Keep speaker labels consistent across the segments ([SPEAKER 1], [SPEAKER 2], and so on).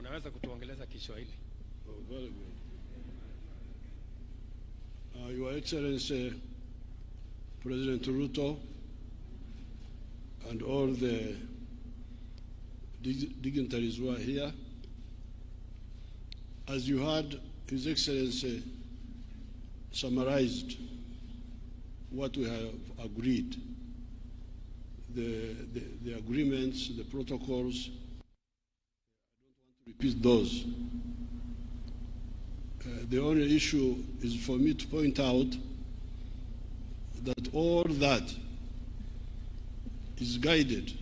[SPEAKER 1] Unaweza kutuongeleza Kiswahili?
[SPEAKER 2] Oh, very good. Your Excellency, President Ruto, and all the dignitaries who are here, as you heard, His Excellency summarized what we have agreed, the agreements, the protocols. I don't want to repeat those. The only issue is for me to point out that all that is guided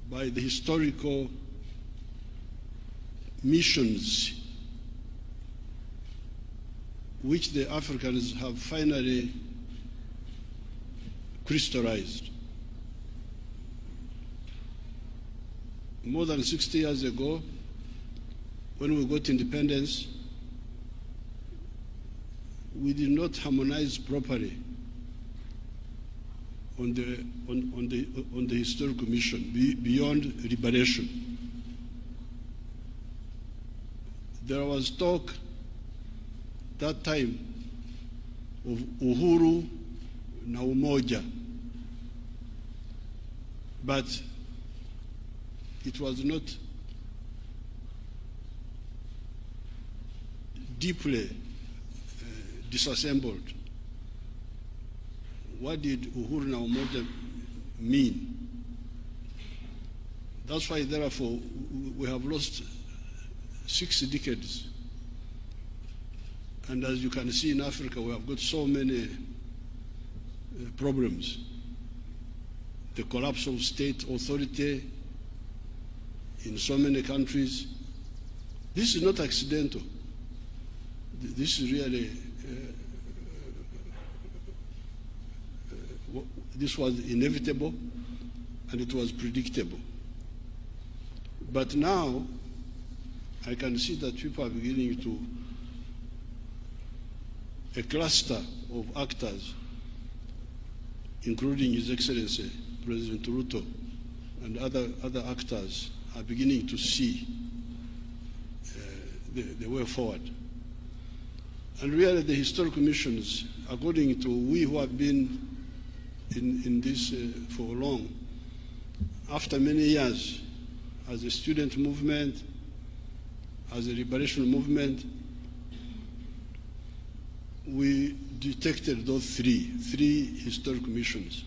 [SPEAKER 2] by the historical missions which the Africans have finally crystallized. More than 60 years ago, when we got independence, we did not harmonize properly on the historical mission beyond liberation. There was talk that time of uhuru na umoja, but it was not deeply disassembled. What did uhuru na umoja mean? That's why, therefore, we have lost 6 decades. And as you can see in Africa, we have got so many problems. The collapse of state authority in so many countries. This is not accidental. This is really, this was inevitable and it was predictable. But now, I can see that people are beginning to, a cluster of actors, including His Excellency, President Ruto, and other actors, are beginning to see the way forward. And really the historical missions, according to we who have been in this for long, after many years, as a student movement, as a liberation movement, we detected those three historical missions.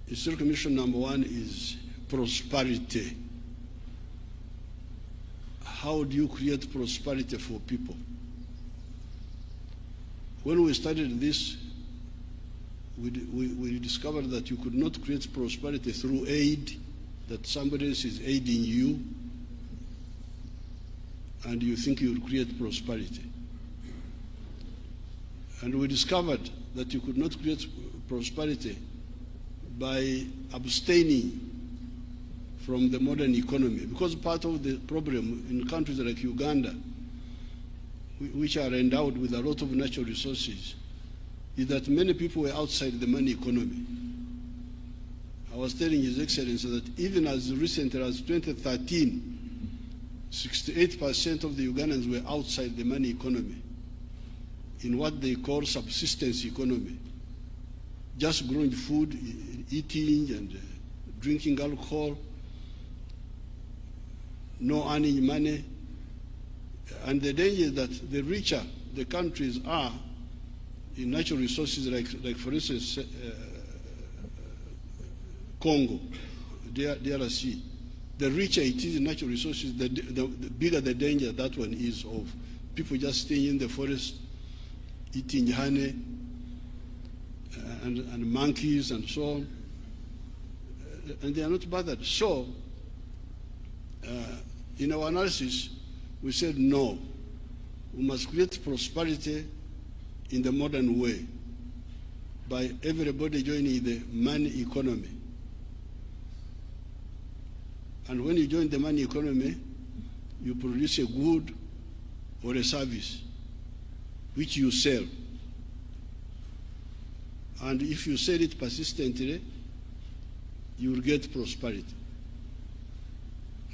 [SPEAKER 2] Historical mission number 1 is prosperity. How do you create prosperity for people? When we studied this, we discovered that you could not create prosperity through aid, that somebody else is aiding you, and you think you will create prosperity. And we discovered that you could not create prosperity by abstaining from the modern economy, because part of the problem in countries like Uganda, which are endowed with a lot of natural resources, is that many people were outside the money economy. I was telling His Excellency that even as recently as 2013, 68% of the Ugandans were outside the money economy, in what they call subsistence economy, just growing food, eating and drinking alcohol, no earning money. And the danger is that the richer the countries are in natural resources, like for instance, Congo, DRC, the richer it is in natural resources, the bigger the danger that one is of people just staying in the forest, eating honey and monkeys and so on, and they are not bothered. So, in our analysis, we said no, we must create prosperity in the modern way by everybody joining the money economy. And when you join the money economy, you produce a good or a service which you sell. And if you sell it persistently, you will get prosperity.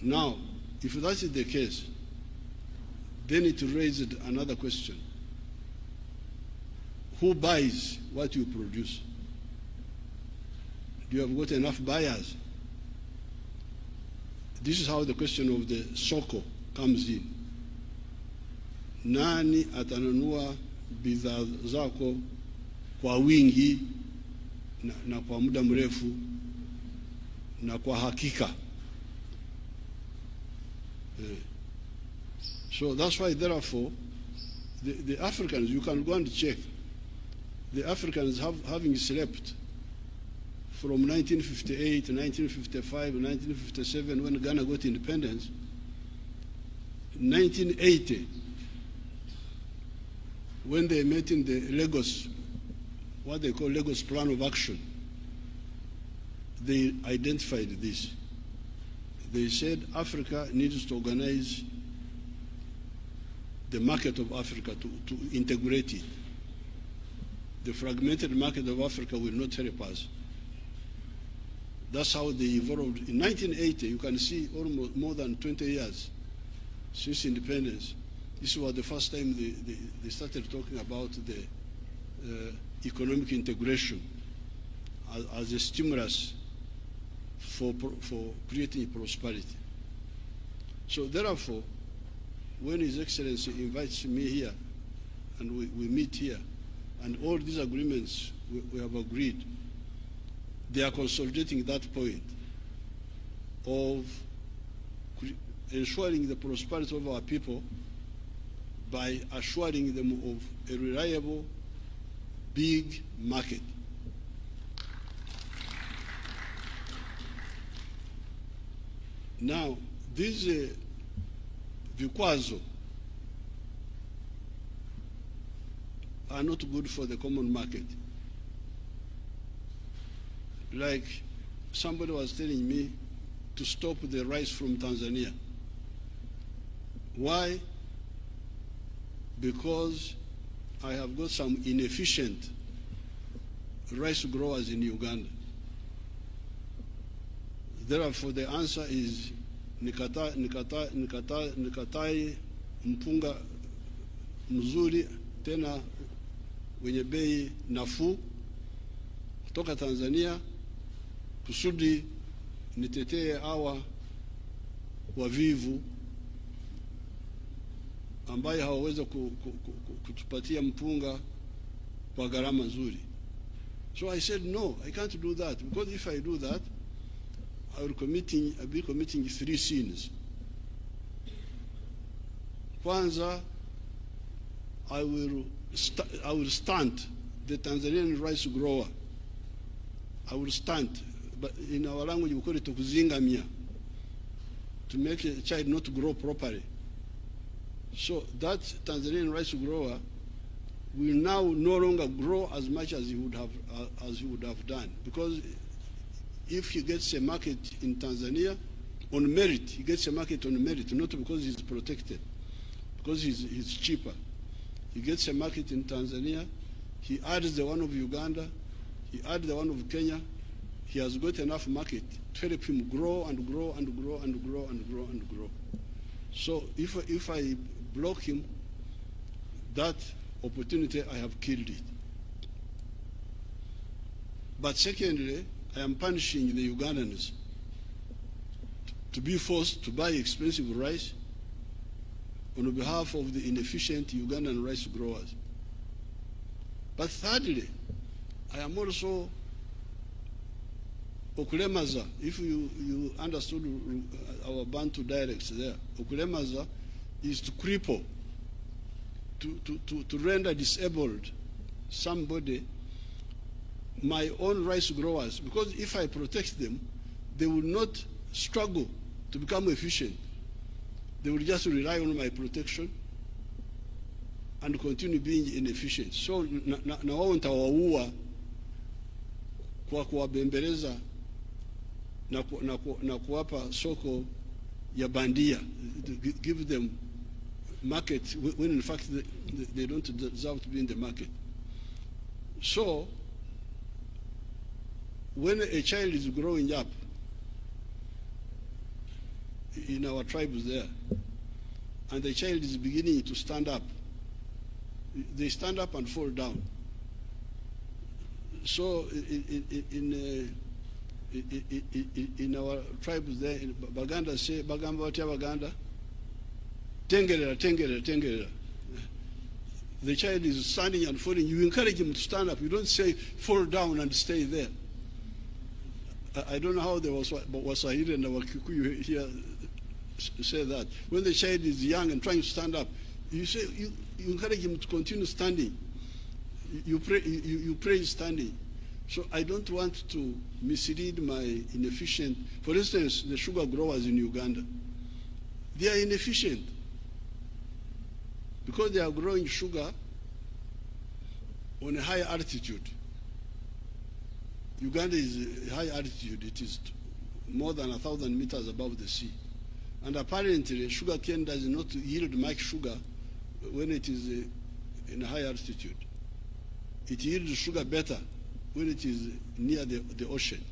[SPEAKER 2] Now, if that is the case, then it raised another question. Who buys what you produce? Do you have got enough buyers? This is how the question of the soko comes in. Nani atanunua bidhaa zako kwa wingi na kwa muda mrefu na kwa hakika? So that's why, therefore, the Africans, you can go and check, the Africans having slept from 1958, 1955, 1957, when Ghana got independence, 1980, when they met in the Lagos, what they call Lagos Plan of Action, they identified this. They said Africa needs to organize the market of Africa to integrate it. The fragmented market of Africa will not help us. That's how they evolved. In 1980, you can see almost more than 20 years since independence. This was the first time they started talking about the economic integration as a stimulus for creating prosperity. So therefore, when His Excellency invites me here and we meet here, and all these agreements we have agreed, they are consolidating that point of ensuring the prosperity of our people by assuring them of a reliable, big market. Now, these vikwazo are not good for the common market. Like somebody was telling me to stop the rice from Tanzania. Why? Because I have got some inefficient rice growers in Uganda. Therefore, the answer is nikatai mpunga mzuri tena wenye bei nafuu kutoka Tanzania kusudi nitetee hawa wavivu ambaye hawaweza kutupatia mpunga kwa gharama nzuri. So I said, no, I can't do that, because if I do that, I'll be committing 3 sins. Kwanza, I will stunt the Tanzanian rice grower. I will stunt, but in our language we call it kuzingamia, to make a child not grow properly. So that Tanzanian rice grower will now no longer grow as much as he would have done, because if he gets a market in Tanzania on merit, he gets a market on merit, not because he's protected, because he's cheaper. He gets a market in Tanzania, he adds the one of Uganda, he adds the one of Kenya, he has got enough market to help him grow and grow and grow and grow and grow and grow. So if I block him, that opportunity, I have killed it. But secondly, I am punishing the Ugandans to be forced to buy expensive rice on behalf of the inefficient Ugandan rice growers. But thirdly, I am also okulemaza. If you understood our Bantu dialects there, okulemaza is to cripple, to render disabled somebody, my own rice growers, because if I protect them, they will not struggle to become efficient. They will just rely on my protection and continue being inefficient. So na wao nitawaua kwa kuwabembeleza na kuwapa soko ya bandia, give them market when in fact they don't deserve to be in the market. So when a child is growing up, in our tribes there, and the child is beginning to stand up. They stand up and fall down. So in our tribes there, in Baganda say, Bagamba Watia Baganda, Tengerera, Tengerera, Tengerera. The child is standing and falling. You encourage him to stand up. You don't say fall down and stay there. I don't know how the Waswahili and our Kikuyu here say that. When the child is young and trying to stand up, you say you encourage him to continue standing. You pray standing. So I don't want to mislead my inefficient. For instance, the sugar growers in Uganda, they are inefficient because they are growing sugar on a high altitude. Uganda is a high altitude. It is more than 1,000 meters above the sea. And apparently, sugar cane does not yield much sugar when it is in a high altitude. It yields sugar better when it is near the ocean.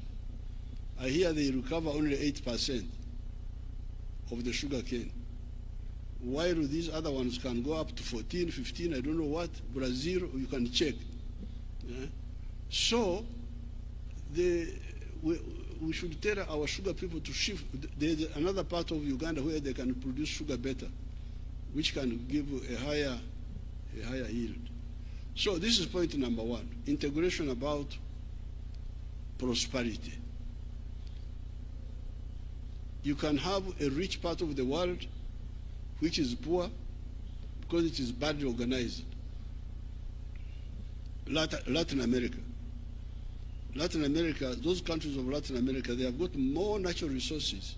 [SPEAKER 2] I hear they recover only 8% of the sugar cane, while these other ones can go up to 14, 15, I don't know what. Brazil, you can check. Yeah? So we should tell our sugar people to shift. There's another part of Uganda where they can produce sugar better, which can give a higher yield. So this is point number one, integration about prosperity. You can have a rich part of the world which is poor because it is badly organized. Latin America. Latin America, those countries of Latin America, they have got more natural resources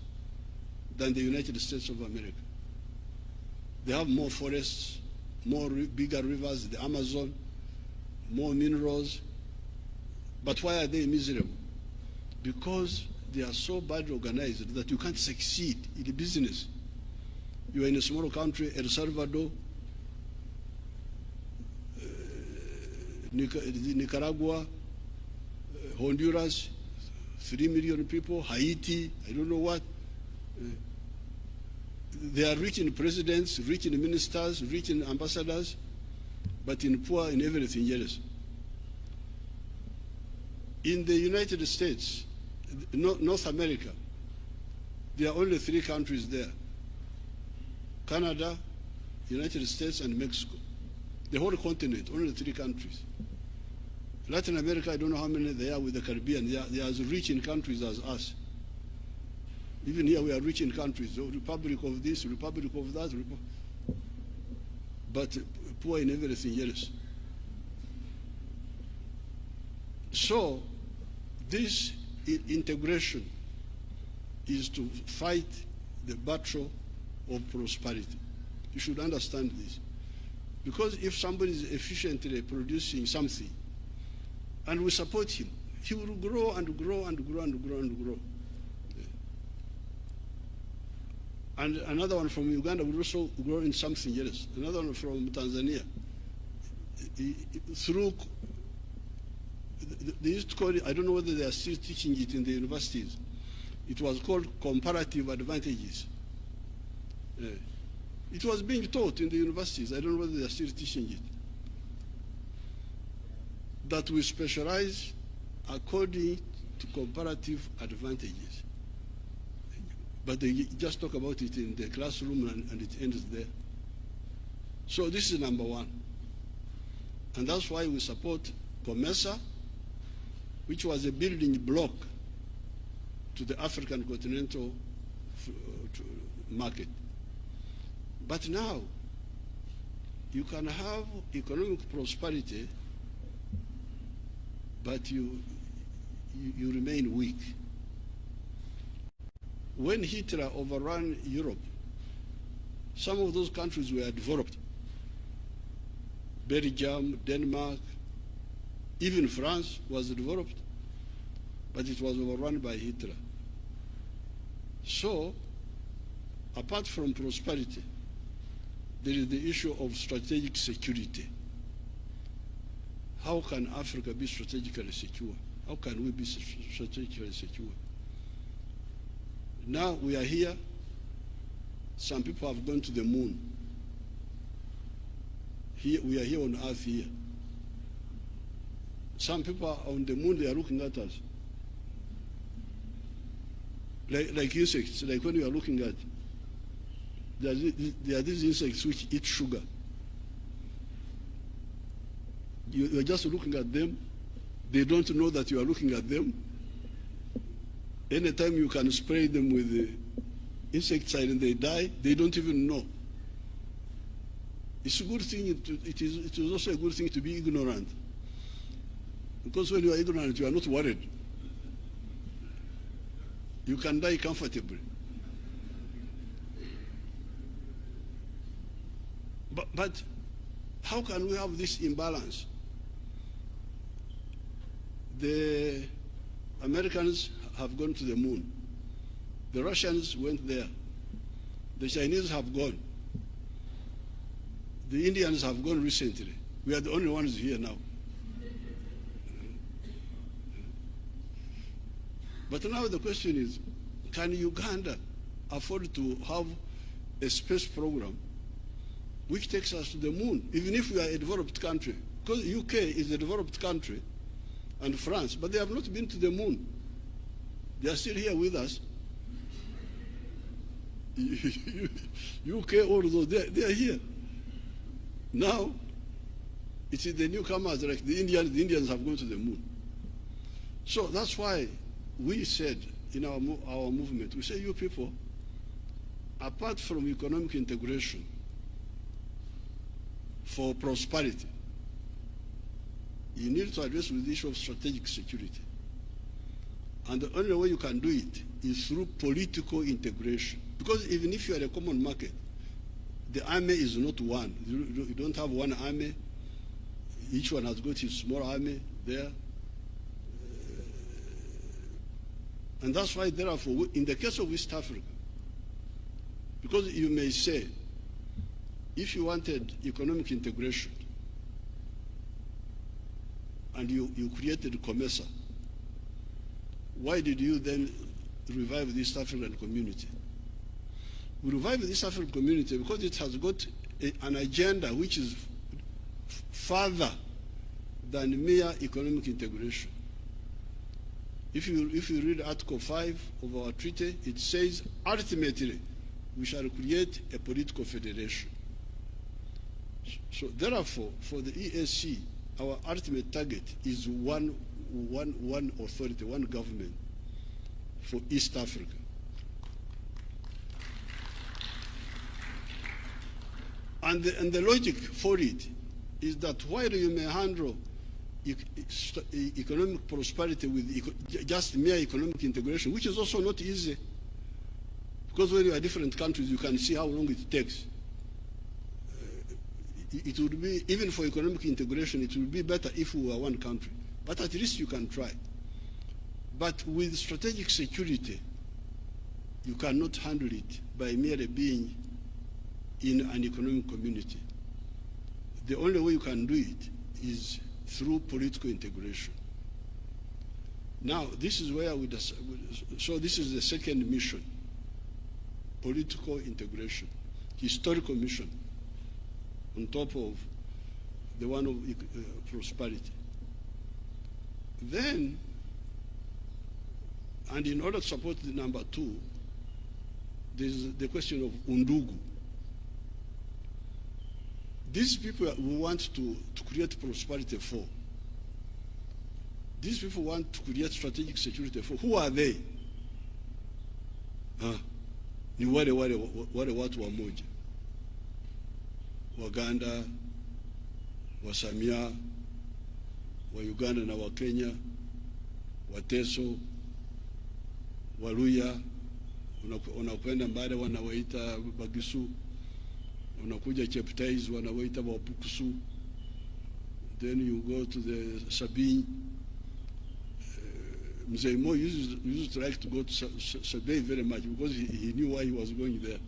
[SPEAKER 2] than the United States of America. They have more forests, bigger rivers, the Amazon, more minerals. But why are they miserable? Because they are so badly organized that you can't succeed in the business. You are in a small country, El Salvador, Nicaragua, Honduras, 3 million people, Haiti, I don't know what. They are rich in presidents, rich in ministers, rich in ambassadors, but poor in everything else. In the United States, North America, there are only 3 countries there: Canada, United States, and Mexico. The whole continent, only 3 countries. Latin America, I don't know how many there are with the Caribbean. They are as rich in countries as us. Even here we are rich in countries, the Republic of this, Republic of that, but poor in everything else. So this integration is to fight the battle of prosperity. You should understand this. Because if somebody is efficiently producing something, and we support him, he will grow and grow and grow and grow and grow. And another one from Uganda will also grow in something else. Another one from Tanzania. Through, they used to call it, I don't know whether they are still teaching it in the universities. It was called comparative advantages. It was being taught in the universities. I don't know whether they are still teaching it. That we specialize according to comparative advantages. But they just talk about it in the classroom and it ends there. So this is number one. And that's why we support COMESA, which was a building block to the African continental market. But now, you can have economic prosperity, but you remain weak. When Hitler overran Europe, some of those countries were developed. Belgium, Denmark, even France was developed, but it was overrun by Hitler. So, apart from prosperity, there is the issue of strategic security. How can Africa be strategically secure? How can we be strategically secure? Now we are here Some people have gone to the moon. Here, we are here on Earth here. Some people are on the moon, they are looking at us. Like insects, like when you are looking at, there are these insects which eat sugar. You are just looking at them. They don't know that you are looking at them. Anytime you can spray them with the insecticide and they die, they don't even know. It's a good thing, it is also a good thing to be ignorant. Because when you are ignorant, you are not worried. You can die comfortably. But how can we have this imbalance? The Americans have gone to the moon. The Russians went there. The Chinese have gone. The Indians have gone recently. We are the only ones here now. But now the question is, can Uganda afford to have a space program which takes us to the moon, even if we are a developed country? Because UK is a developed country, and France, but they have not been to the moon. They are still here with us. UK, although they are here. Now, it is the newcomers, like the Indians have gone to the moon. So that's why we said in our movement, we say, you people, apart from economic integration for prosperity, you need to address the issue of strategic security. And the only way you can do it is through political integration. Because even if you are a common market, the army is not one. You don't have one army. Each one has got his small army there. And that's why, therefore, in the case of East Africa, because you may say, if you wanted economic integration and you created COMESA, why did you then revive the East African community? We revived the East African community because it has got an agenda which is further than mere economic integration. If you read Article 5 of our treaty, it says, ultimately, we shall create a political federation. So therefore, for the EAC, our ultimate target is one authority, one government for East Africa. And the logic for it is that while you may handle economic prosperity with just mere economic integration, which is also not easy, because when you are different countries, you can see how long it takes. It would be, even for economic integration, it would be better if we were one country. But at least you can try. But with strategic security, you cannot handle it by merely being in an economic community. The only way you can do it is through political integration. Now, this is where so this is the second mission, political integration, historical mission, on top of the one of prosperity. Then, and in order to support the number two, there's the question of undugu. These people we want to create prosperity for. These people want to create strategic security for. Who are they? Ni wale watu wamoja. Waganda, Wasamia, wa Uganda na wa Kenya, Wateso, Waluya, unakwenda Mbale wanawaita Bagisu, unakuja Cheptais wanawaita Wapukusu, then you go to the Sabine. Musevi used to like to go to Sabine very much because he knew why he was going there.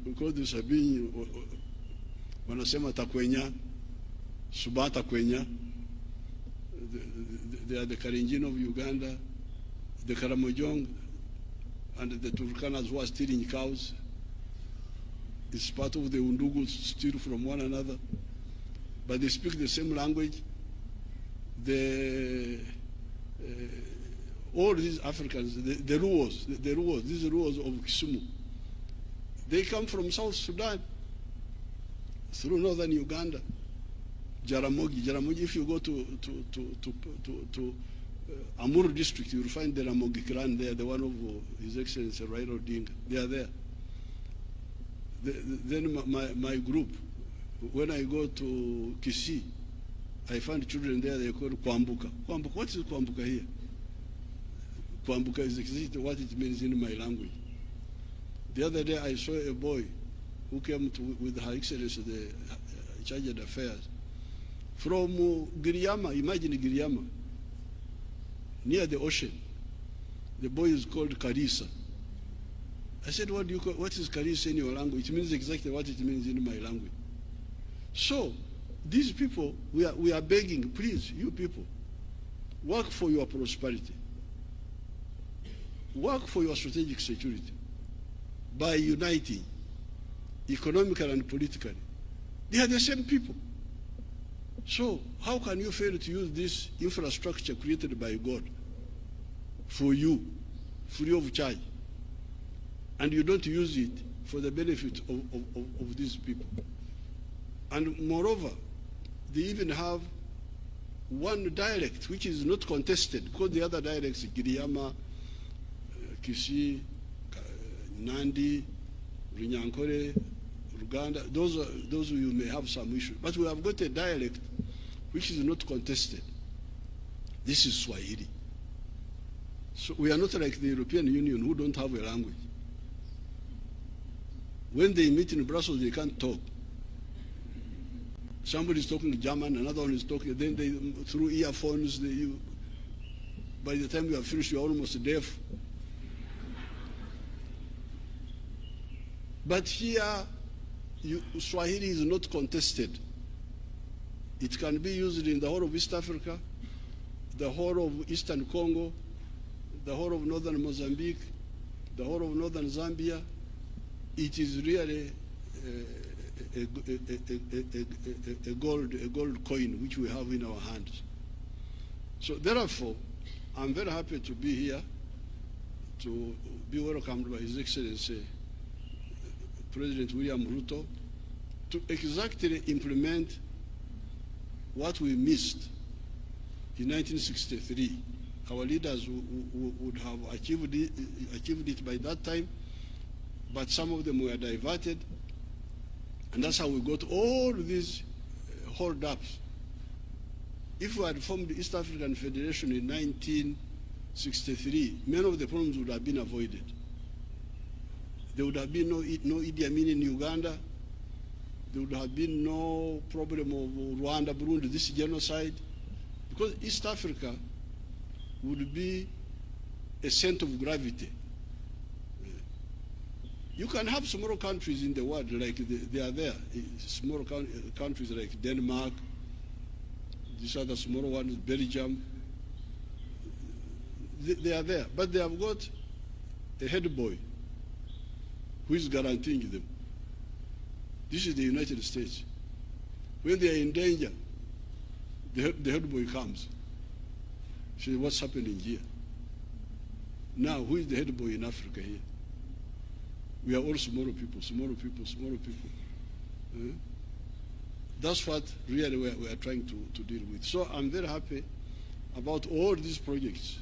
[SPEAKER 2] Because the Sabine, wanasema Takwenya, Suba Takwenya, they are the Karenjin of Uganda, the Karamojong, and the Turkanas who are stealing cows. It's part of the Undugu, steal from one another, but they speak the same language. All these Africans, the Ruos, these Ruos of Kisumu, they come from South Sudan, through northern Uganda. Jaramogi, if you go to Amuru district, you will find the Ramogi clan there, the one of His Excellency Raila Odinga. They are there. Then my group, when I go to Kisii, I find children there, they call it Kwambuka. Kwambuka, what is Kwambuka here? Kwambuka is exactly what it means in my language. The other day I saw a boy who came with Her Excellency, the Chargé d'Affaires, from Giriama, imagine Giriama, near the ocean. The boy is called Karisa. I said, what is Karisa in your language? It means exactly what it means in my language. So, these people, we are begging, please, you people, work for your prosperity. Work for your strategic security by uniting economically and politically. They are the same people. So how can you fail to use this infrastructure created by God for you, free of charge, and you don't use it for the benefit of these people? And moreover, they even have one dialect which is not contested, because the other dialects, Giriama, Kisii, Nandi, Runyankore, Uganda, those you may have some issue. But we have got a dialect which is not contested. This is Swahili. So we are not like the European Union who don't have a language. When they meet in Brussels, they can't talk. Somebody is talking German, another one is talking, then they, through earphones, by the time you are finished, you are almost deaf. But here, Swahili is not contested. It can be used in the whole of East Africa, the whole of Eastern Congo, the whole of northern Mozambique, the whole of northern Zambia. It is really a gold coin which we have in our hands. So therefore, I'm very happy to be here, to be welcomed by His Excellency President William Ruto, to exactly implement what we missed in 1963. Our leaders would have achieved it by that time, but some of them were diverted, and that's how we got all these hold-ups. If we had formed the East African Federation in 1963, many of the problems would have been avoided. There would have been no Idi Amin in Uganda. There would have been no problem of Rwanda, Burundi, this genocide, because East Africa would be a center of gravity. You can have smaller countries in the world, like they are there, small countries like Denmark, these other smaller ones, Belgium, they are there, but they have got a head boy who is guaranteeing them. This is the United States. When they are in danger, the head boy comes. Says, what's happening here? Now, who is the head boy in Africa here? We are all smaller people. That's what really we are trying to deal with. So I'm very happy about all these projects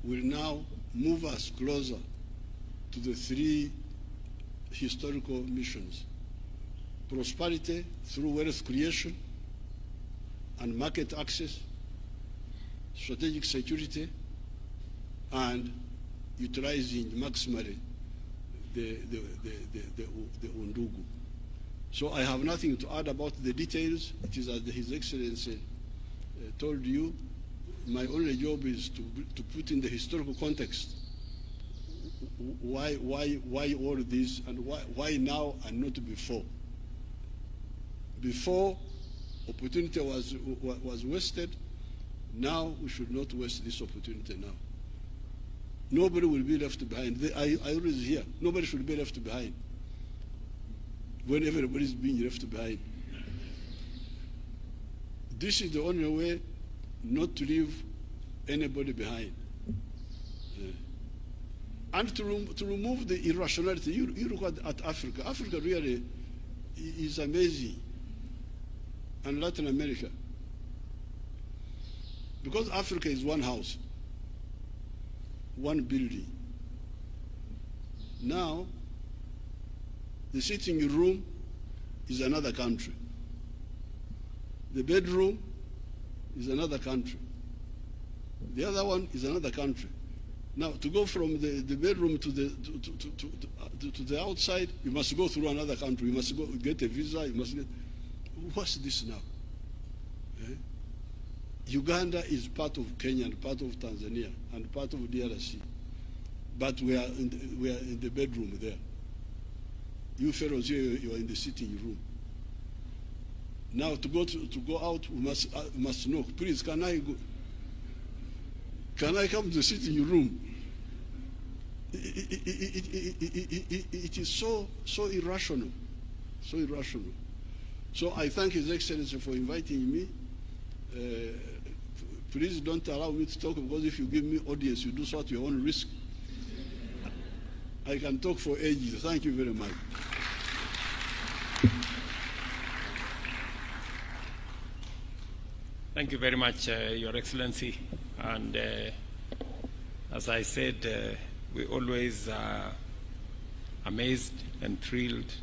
[SPEAKER 2] will now move us closer to the three historical missions: prosperity through wealth creation and market access, strategic security, and utilizing maximally the Undugu. So I have nothing to add about the details. It is as His Excellency told you. My only job is to put in the historical context why all this, and why now and not before. Before, opportunity was wasted. Now we should not waste this opportunity now. Nobody will be left behind. I always hear, nobody should be left behind. when everybody is being left behind. This is the only way not to leave anybody behind. And to remove the irrationality, you look at Africa. Africa really is amazing, and Latin America. Because Africa is one house, one building. Now, the sitting room is another country. The bedroom is another country. The other one is another country. Now, to go from the bedroom to the outside, you must go through another country. You must go get a visa. You must get. What's this now? Eh? Uganda is part of Kenya and part of Tanzania and part of DRC, but we are in the bedroom there. You fellows here, you are in the sitting room. Now, to go out, we must know. Please, can I go? Can I come to the sitting room? It is so irrational, so irrational. So I thank His Excellency for inviting me. Please don't allow me to talk, because if you give me audience, you do so at your own risk. I can talk for ages. Thank you very much.
[SPEAKER 1] Thank you very much, Your Excellency. And as I said, we always are amazed and thrilled